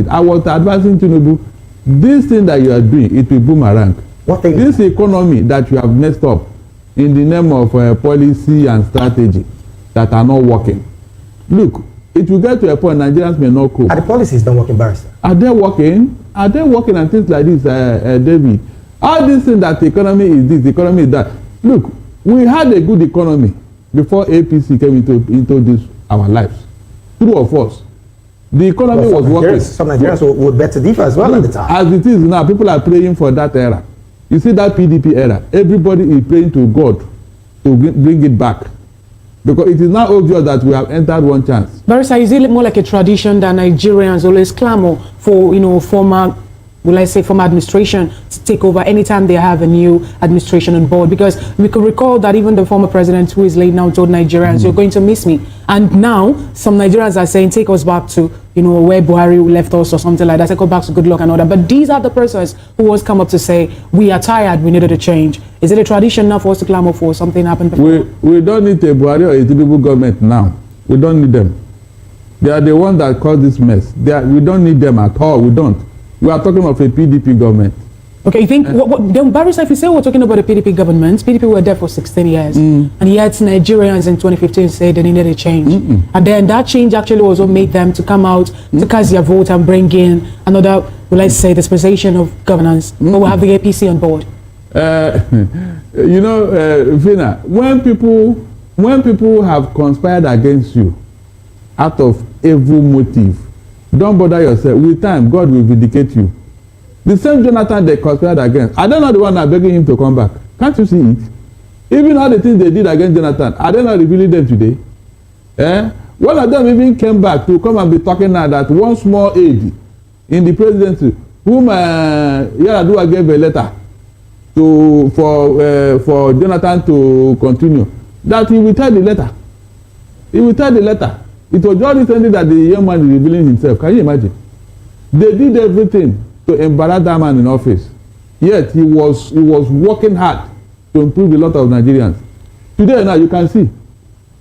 I was advising Tinubu, this thing that you are doing, it will boomerang. What thing? This economy that you have messed up in the name of policy and strategy that are not working. Look, it will get to a point Nigerians may not cope. Are the policies not working, Barrister? Are they working? Are they working and things like this, David? All these things that the economy is this, the economy is that. Look, we had a good economy before APC came into this our lives. Two of us. The economy was working. Some Nigerians would bet to differ as well. Look, at the time. As it is now, people are praying for that era. You see that PDP era, everybody is praying to God to bring it back. Because it is now obvious that we have entered one chance. Barrister, is it more like a tradition that Nigerians always clamor for, former administration to take over anytime they have a new administration on board? Because we could recall that even the former president, who is late now, told Nigerians, you're going to miss me. And now some Nigerians are saying, take us back to, where Buhari left us or something like that. Take us back to good luck and all that. But these are the persons who always come up to say, we are tired, we needed a change. Is it a tradition now for us to clamor for something happened before? We don't need a Buhari or a Tinubu government now. We don't need them. They are the ones that caused this mess. We don't need them at all. We don't. We are talking of a PDP government. Okay, you think, then Barrister, if you say we're talking about a PDP government, PDP were there for 16 years, and yet Nigerians in 2015 said they needed a change. And then that change actually also made them to come out to cast their vote and bring in another, dispensation of governance. But we'll have the APC on board. Vina, when people have conspired against you out of evil motive, don't bother yourself. With time, God will vindicate you. The same Jonathan they conspired against, I don't know the one that begging him to come back. Can't you see it? Even all the things they did against Jonathan, are they not revealing them today? One of them even came back to come and be talking now that one small aide in the presidency, whom Yaradua gave a letter for Jonathan to continue, that he will tell the letter. He will tell the letter. It was just recently that the young man is revealing himself. Can you imagine? They did everything to embarrass that man in office. Yet he was working hard to improve a lot of Nigerians. Today now you can see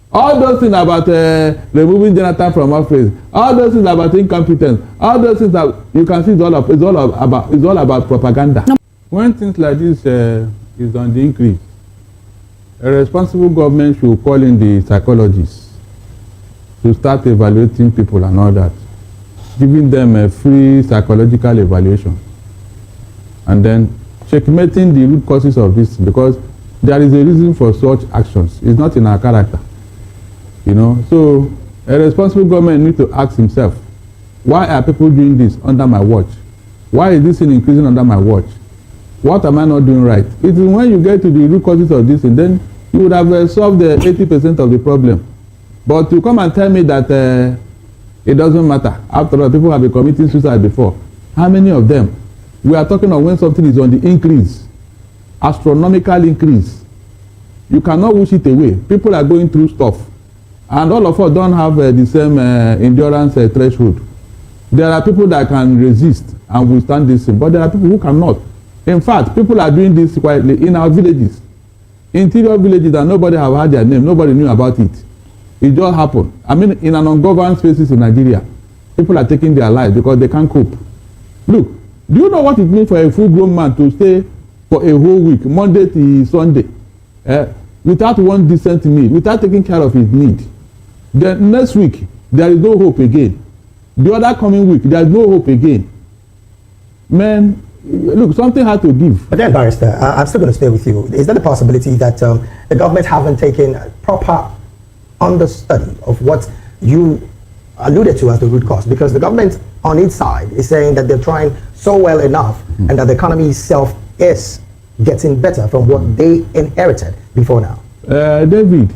all those things about removing Jonathan from office, all those things about incompetence, all those things that you can see it's all about propaganda. When things like this is on the increase, a responsible government should call in the psychologists to start evaluating people and all that, giving them a free psychological evaluation, and then checkmating the root causes of this, because there is a reason for such actions. It's not in our character, So a responsible government needs to ask himself, why are people doing this under my watch? Why is this thing increasing under my watch? What am I not doing right? It is when you get to the root causes of this, and then you would have solved the 80% of the problem. But to come and tell me that it doesn't matter. After all, people have been committing suicide before. How many of them? We are talking of when something is on the increase, astronomical increase. You cannot wish it away. People are going through stuff. And all of us don't have the same endurance threshold. There are people that can resist and withstand this thing, but there are people who cannot. In fact, people are doing this quietly in our villages. Interior villages that nobody have heard their name, nobody knew about it. It just happened. I mean, in an ungoverned spaces in Nigeria, people are taking their lives because they can't cope. Look, do you know what it means for a full-grown man to stay for a whole week, Monday to Sunday, without one decent meal, without taking care of his need? Then next week, there is no hope again. The other coming week, there is no hope again. Man, look, something had to give. But then, Barrister, I'm still going to stay with you. Is there the possibility that the government haven't taken proper understudy of what you alluded to as the root cause? Because the government on its side is saying that they're trying so well enough and that the economy itself is getting better from what they inherited before now. David,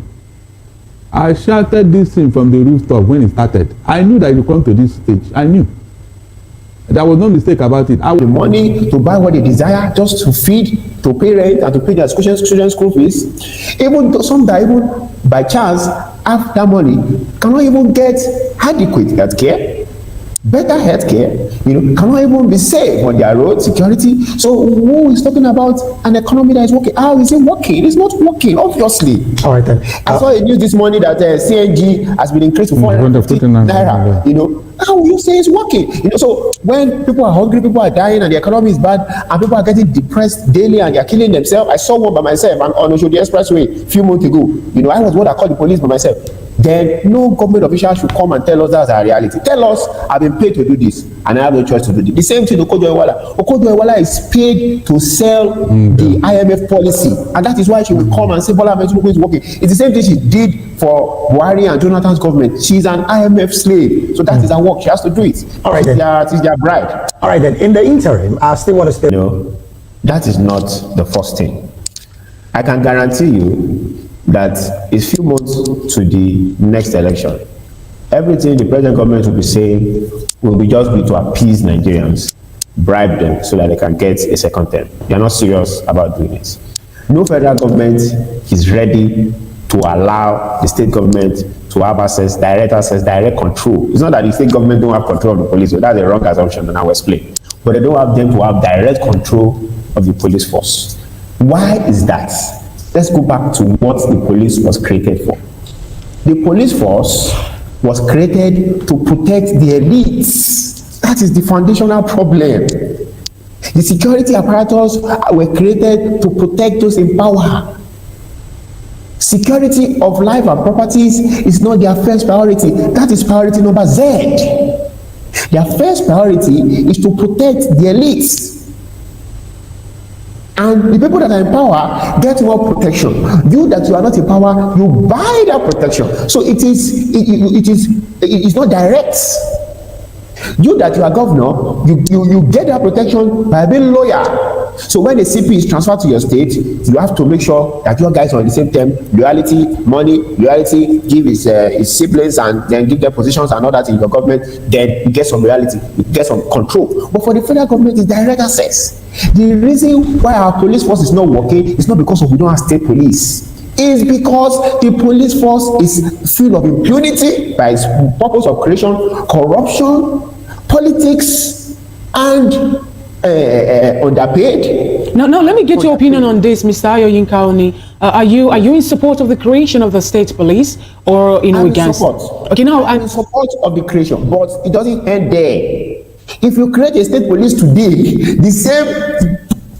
I shouted this thing from the rooftop when it started. I knew that it would come to this stage. I knew. There was no mistake about it. The money to buy what they desire, just to feed, to pay rent, and to pay their children's school fees. Even some that even by chance have that money cannot even get adequate health care. better healthcare, cannot even be safe on their road, security. So who is talking about an economy that is working? How is it working? It's not working, obviously. All right then. I saw a news this morning that CNG has been increased to 450 naira. How will you say it's working? So when people are hungry, people are dying, and the economy is bad, and people are getting depressed daily, and they are killing themselves. I saw one by myself on Oshodi Expressway a few months ago. I was what I called the police by myself. Then no government official should come and tell us that's our reality. Tell us, I've been paid to do this, and I have no choice to do this. The same thing Okojo Ewala is paid to sell the IMF policy, and that is why she will come and say Bola Ahmed Tinubu is working. It's the same thing she did for Buhari and Jonathan's government. She's an IMF slave, so that is her work. She has to do it. All right, then. It's their bride. All right, then. In the interim, I still want to stay. No, that is not the first thing. I can guarantee you that it's few months to the next election. Everything the present government will be saying will be just to appease Nigerians, bribe them so that they can get a second term. They are not serious about doing it. No federal government is ready to allow the state government to have direct control. It's not that the state government don't have control of the police, so that's a wrong assumption, and I will explain. But they don't have them to have direct control of the police force. Why is that? Let's go back to what the police was created for. The police force was created to protect the elites. That is the foundational problem. The security apparatus were created to protect those in power. Security of life and properties is not their first priority. That is priority number Z. Their first priority is to protect the elites. And the people that are in power get more protection. You that you are not in power, you buy that protection. So it is not direct. You that you are governor, you get that protection by being loyal. So when the CP is transferred to your state, you have to make sure that your guys are on the same term. Loyalty, money, loyalty, give his siblings and then give their positions and all that in your government. Then you get some loyalty, you get some control. But for the federal government, it's direct access. The reason why our police force is not working is not because we don't have state police. Is because the police force is full of impunity by its purpose of creation, corruption, politics, and underpaid. Now, let me get your opinion on this, Mr. Ayoyinka Oni. Are you in support of the creation of the state police, or against? Support. Okay, now I'm in support of the creation, but it doesn't end there. If you create a state police today, the same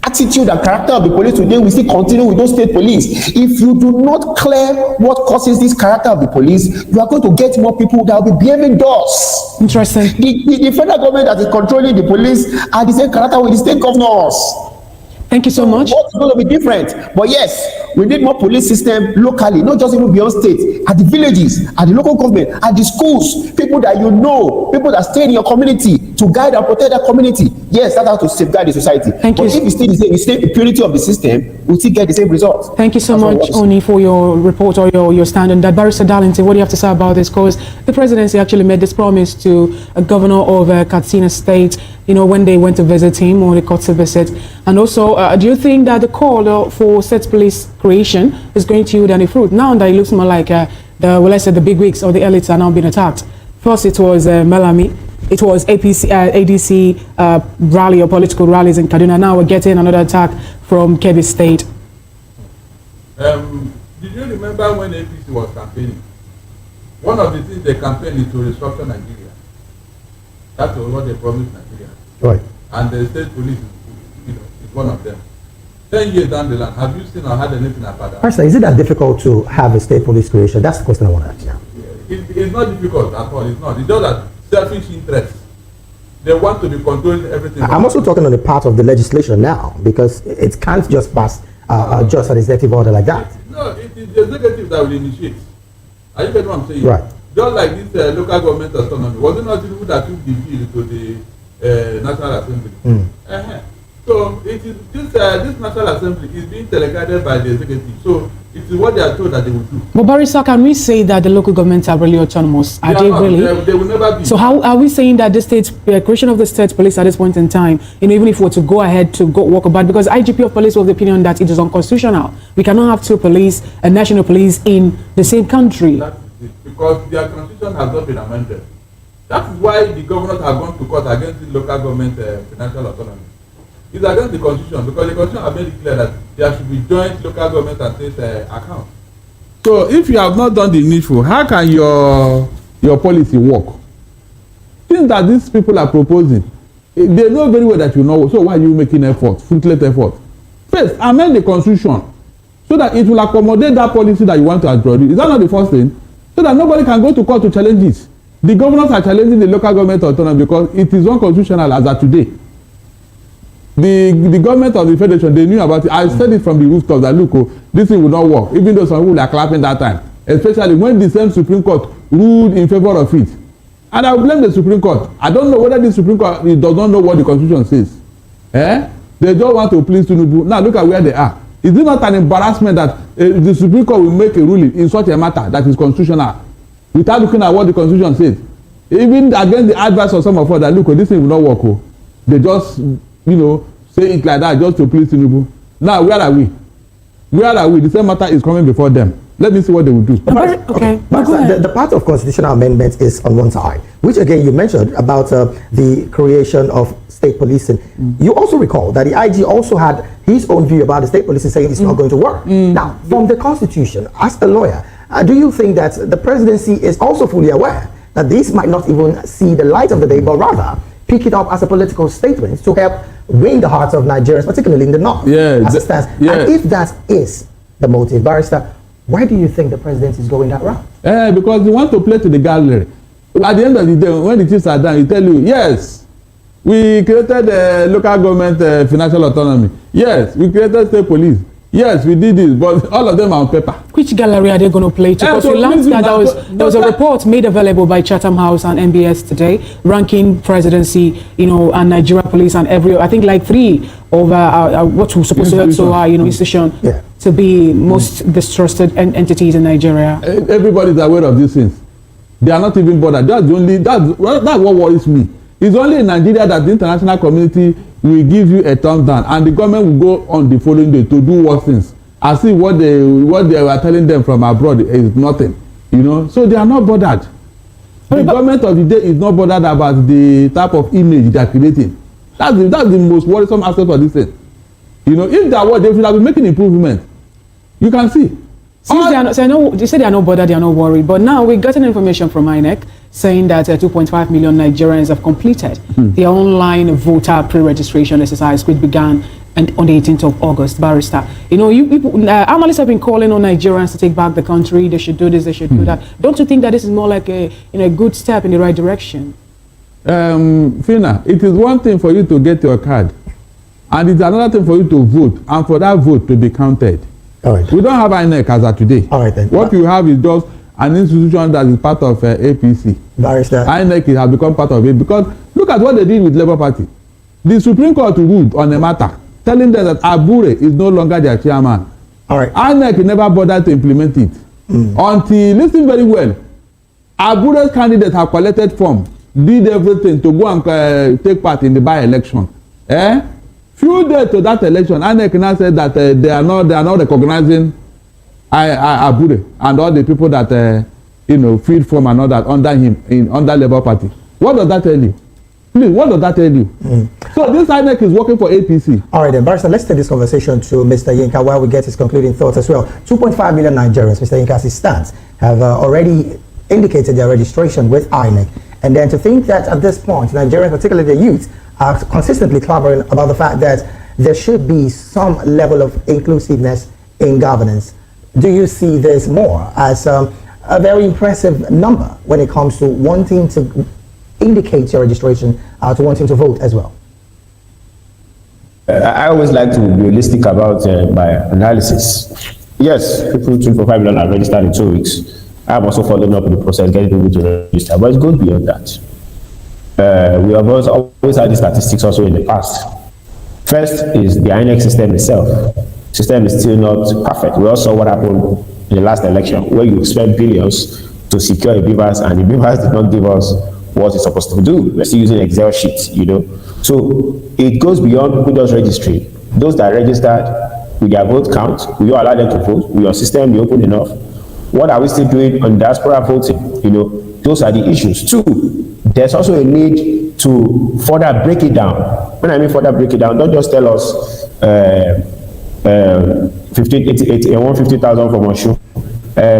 attitude and character of the police today will still continue with those state police. If you do not clear what causes this character of the police, you are going to get more people that will be behaving thus. Interesting. The federal government that is controlling the police are the same character with the state governors. Thank you so much. What's going to be different? But yes, we need more police system locally, not just even beyond state, at the villages, at the local government, at the schools, people that people that stay in your community to guide and protect that community. Yes, that's how to safeguard the society. Thank you. If it's still the same impurity of the system, we'll still get the same results. Thank you so much, Oni, for your report or your stand on that. Barrister Darlington, what do you have to say about this? Because the presidency actually made this promise to a governor of Katsina State, when they went to visit him, or they got to visit. And also, do you think that the call for state police creation is going to yield any fruit? Now that it looks more like the big wigs or the elites are now being attacked. First, it was Melami. It was ADC rally or political rallies in Kaduna. Now we're getting another attack from Kebbi State. Did you remember when APC was campaigning? One of the things they campaigned is to restructure Nigeria. That was what they promised Nigeria. Right. And the state police is one of them. 10 years down the line, have you seen or heard anything about that? Pastor, is it that difficult to have a state police creation? That's the question I want to ask you. It's not difficult at all. It's not. It's just that selfish interest. They want to be controlling everything. I'm also talking on the part of the legislation now, because it can't just pass just an executive order like that. No, it is the executive that will initiate. Are you getting what I'm saying? Right. Just like this local government autonomy. Was it not Tinubu that took the bill to the National Assembly? So it is this National Assembly is being teleguided by the executive. So it is what they are told that they will do. But Barrister, can we say that the local governments are really autonomous? Are they really? They will never be. So how are we saying that the creation of the state police at this point in time, even if we were to go ahead to walk about, because IGP of police was of the opinion that it is unconstitutional. We cannot have two police and national police in the same country. That is it, because their constitution has not been amended. That is why the governors have gone to court against the local government financial autonomy. It's against the constitution, because the constitution has made it clear that there should be joint local government and state account. So if you have not done the needful, how can your policy work? Things that these people are proposing, they know very well that you know. So why are you making effort, fruitless effort? First, amend the constitution so that it will accommodate that policy that you want to introduce. Is that not the first thing? So that nobody can go to court to challenge it. The governors are challenging the local government autonomy because it is unconstitutional as of today. The government of the federation, they knew about it. I said it from the rooftop that look, this thing will not work, even though some people are clapping that time, especially when the same Supreme Court ruled in favor of it. And I will blame the Supreme Court. I don't know whether the Supreme Court does not know what the constitution says. They just want to please Tinubu. Now look at where they are. Is it not an embarrassment that the Supreme Court will make a ruling in such a matter that is constitutional without looking at what the constitution says? Even against the advice of some of us that look, this thing will not work. They just, say it like that just to please Tinubu. Now where are we? Where are we? The same matter is coming before them. Let me see what they will do. Okay. The part of constitutional amendment is on one side, which again you mentioned about the creation of state policing. You also recall that the IG also had his own view about the state policing, saying it's not going to work. Now, from the constitution, as a lawyer, do you think that the presidency is also fully aware that this might not even see the light of the day, but rather pick it up as a political statement to help win the hearts of Nigerians, particularly in the north, as it stands? And if that is the motive, Barrister, why do you think the president is going that route? Because they want to play to the gallery. At the end of the day, when the chiefs are done, he tell you, yes, we created local government financial autonomy. Yes, we created state police. Yes, we did this, but all of them are on paper. Which gallery are they going to play to? Because we learned that there was a report made available by Chatham House and MBS today, ranking presidency, and Nigeria police and I think like 3 over what we're supposed to institution to be most distrusted entities in Nigeria. Everybody is aware of these things. They are not even bothered. That's what worries me. It's only in Nigeria that the international community will give you a thumbs down, and the government will go on the following day to do worse things. I see what they were telling them from abroad is nothing, So they are not bothered. The government of the day is not bothered about the type of image they are creating. That's the most worrisome aspect of this thing. If they are what they should have been making improvement. You can see. They say they are not bothered, they are not worried. But now we've gotten information from INEC saying that 2.5 million Nigerians have completed their online voter pre-registration exercise, which began on the 18th of August. Barrister, analysts have been calling on Nigerians to take back the country. They should do this, they should do that. Don't you think that this is more like a good step in the right direction? Fina, it is one thing for you to get your card, and it's another thing for you to vote, and for that vote to be counted. All right. We don't have INEC as of today. All right then. What you have is just an institution that is part of APC. Barrister. INEC has become part of it because look at what they did with Labour Party. The Supreme Court ruled on a matter telling them that Abure is no longer their chairman. All right. INEC never bothered to implement it until, listen very well, Abure's candidates have collected form, did everything to go and take part in the by-election. Few days to that election, INEC now said that they are not recognizing Abure and all the people that feed from and all that under him under Labour Party. What does that tell you? Please, what does that tell you? So this INEC is working for APC. All right then, Barrister, let's take this conversation to Mr. Yinka while we get his concluding thoughts as well. 2.5 million Nigerians, Mr. Yinka, as it stands, have already indicated their registration with INEC. And then to think that at this point, Nigerians, particularly the youth, are consistently clamoring about the fact that there should be some level of inclusiveness in governance. Do you see this more as a very impressive number when it comes to wanting to indicate your registration, to wanting to vote as well? I always like to be realistic about my analysis. Yes, people 2.5 million are registered in 2 weeks. I'm also following up with the process, getting people to register, but it goes beyond that. We have always had the statistics also in the past. First is the INEC system itself. The system is still not perfect. We also saw what happened in the last election, where you spent billions to secure a BVAS, and the BVAS did not give us what it's supposed to do. We're still using Excel sheets, So it goes beyond people just registering. Those that registered with their vote count, we allow them to vote. Will your system be open enough? What are we still doing on diaspora voting? Those are the issues. Two, there's also a need to further break it down. When I mean further break it down, don't just tell us 150,000 from Oshu,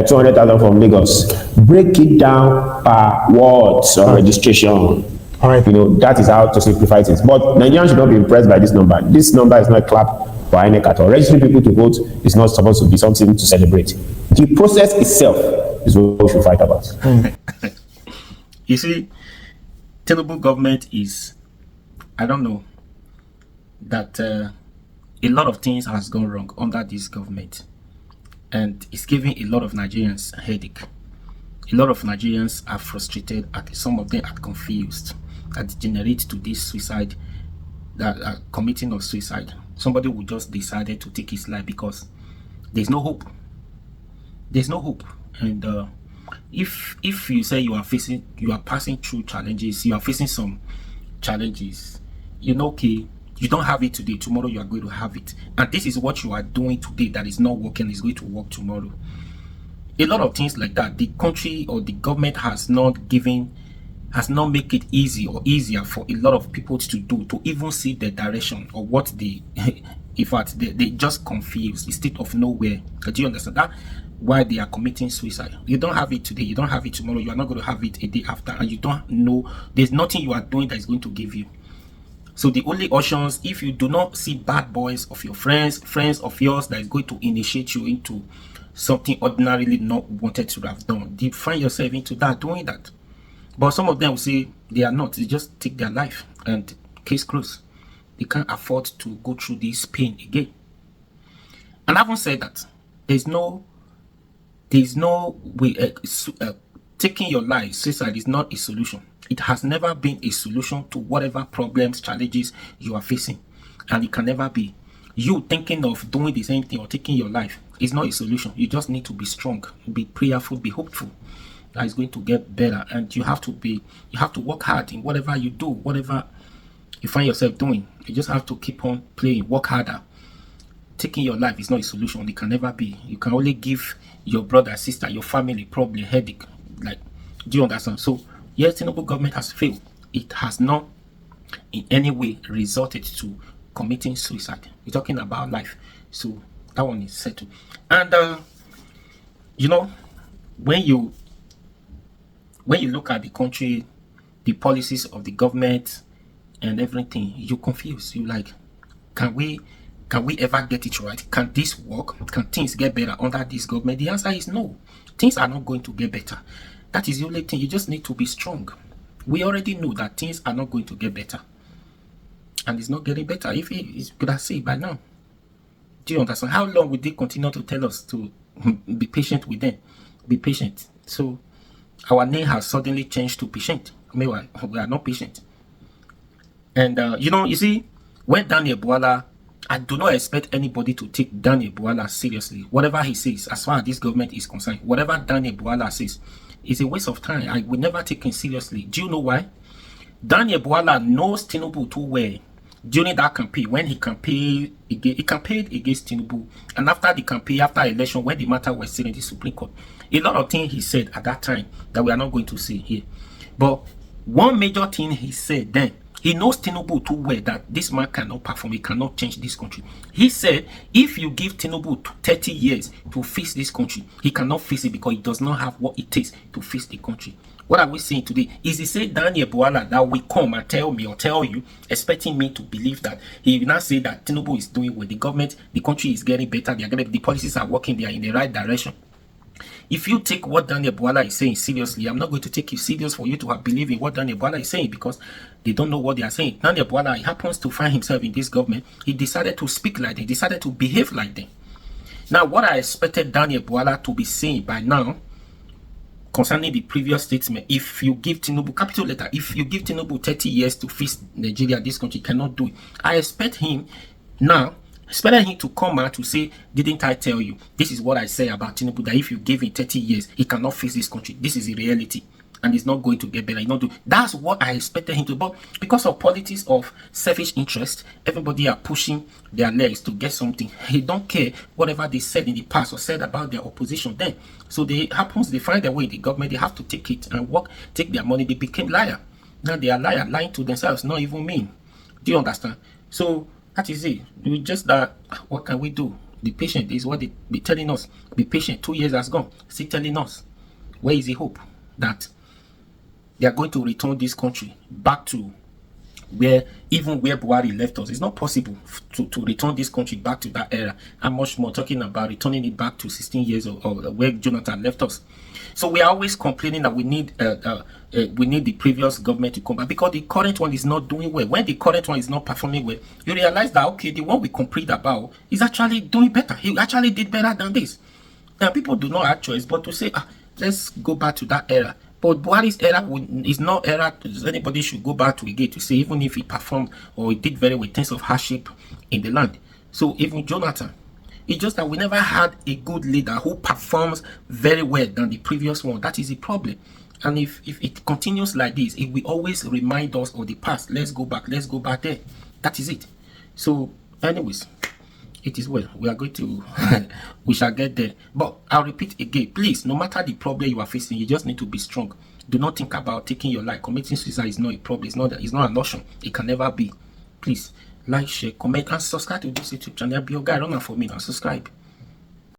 200,000 from Lagos. Break it down per wards of registration. All right. You know, that is how to simplify things. But Nigerians should not be impressed by this number. This number is not a clap for INEC at all. Registering people to vote is not supposed to be something to celebrate. The process itself is what we should fight about. You see, Tinubu government is, I don't know, that a lot of things has gone wrong under this government, and it's giving a lot of Nigerians a headache. A lot of Nigerians are frustrated, some of them are confused, that generate to this suicide, that are committing of suicide. Somebody will just decided to take his life because there's no hope. There's no hope. And if you say you are passing through challenges, you are facing some challenges, you know, okay, you don't have it today, tomorrow you are going to have it, and this is what you are doing today that is not working is going to work tomorrow. A lot of things like that, the country or the government has not make it easy or easier for a lot of people to do, to even see the direction or what they in fact they just confused, state of nowhere. Do you understand that? Why they are committing suicide? You don't have it today, you don't have it tomorrow, you are not going to have it a day after, and you don't know, there's nothing you are doing that is going to give you. So the only options, if you do not see bad boys of your friends of yours that is going to initiate you into something ordinarily not wanted to have done, you find yourself into that, doing that. But some of them will say they are not, they just take their life and case closed. They can't afford to go through this pain again. And having said that, there's no way, taking your life, suicide is not a solution. It has never been a solution to whatever problems, challenges you are facing, and it can never be. You thinking of doing the same thing or taking your life is not a solution. You just need to be strong, be prayerful, be hopeful that it's going to get better, and you have to work hard in whatever you do, whatever you find yourself doing. You just have to keep on playing, work harder. Taking your life is not a solution. It can never be. You can only give your brother, sister, your family probably a headache. Like, do you understand? So yes, Tinubu government has failed. It has not in any way resulted to committing suicide. We're talking about life. So that one is settled. And you know, when you look at the country, the policies of the government and everything, you're confused. You're like, can we ever get it right? Can this work? Can things get better under this government? The answer is no. Things are not going to get better. That is the only thing. You just need to be strong. We already know that things are not going to get better, and it's not getting better. If it could have said by now. Do you understand? How long will they continue to tell us to be patient with them? Be patient. So our name has suddenly changed to patient. Meanwhile, we are not patient. And you see, when Daniel Bwala, I do not expect anybody to take Daniel Bwala seriously. Whatever he says, as far as this government is concerned, whatever Daniel Bwala says, is a waste of time. I will never take him seriously. Do you know why? Daniel Bwala knows Tinubu too well. During that campaign, when he campaigned against Tinubu, and after the campaign, after election, when the matter was still in the Supreme Court, a lot of things he said at that time that we are not going to say here. But one major thing he said then, he knows Tinubu too well that this man cannot perform, he cannot change this country. He said, if you give Tinubu 30 years to fix this country, he cannot fix it because he does not have what it takes to fix the country. What are we saying today? Is the same Daniel Bwala that will come and tell me or tell you, expecting me to believe that he will not say that Tinubu is doing well, the government, the country is getting better, the policies are working, they are in the right direction. If you take what Daniel Bwala is saying seriously, I'm not going to take you serious for you to have believed in what Daniel Bwala is saying because they don't know what they are saying. Daniel Bwala, he happens to find himself in this government. He decided to speak like them. He decided to behave like them. Now, what I expected Daniel Bwala to be saying by now concerning the previous statement, if you give Tinubu, capital letter, if you give Tinubu 30 years to fix Nigeria, this country cannot do it. I expect him now, to come out to say, didn't I tell you? This is what I say about Tinubu, that if you give him 30 years, he cannot fix this country. This is the reality. and it's not going to get better. That's what I expected him to. But because of politics of selfish interest, everybody are pushing their legs to get something. He don't care whatever they said in the past or said about their opposition then. So they find their way. The government, they have to take it and take their money. They became liar. Now they are lying to themselves, not even mean. Do you understand? So that is it. We just that. What can we do? Be patient. This is what they be telling us. Be patient. 2 years has gone. Still telling us. Where is the hope that they are going to return this country back to where Buhari left us? It's not possible to return this country back to that era. I'm much more talking about returning it back to 16 years or where Jonathan left us. So we are always complaining that we need the previous government to come back because the current one is not doing well. When the current one is not performing well, you realize that, okay, the one we complained about is actually doing better. He actually did better than this. Now, people do not have choice but to say, let's go back to that era. But Buhari's era is not era anybody should go back to again to say, even if he performed or he did very well in terms of hardship in the land. So even Jonathan, it's just that we never had a good leader who performs very well than the previous one. That is the problem. And if it continues like this, it will always remind us of the past. Let's go back there. That is it. So anyways, it is well. We are going to, we shall get there. But I'll repeat again, please, no matter the problem you are facing, you just need to be strong. Do not think about taking your life. Committing suicide is not a problem. It's not an option. It can never be. Please, like, share, comment, and subscribe to this YouTube channel. Be your guy. Run out for me now. Subscribe.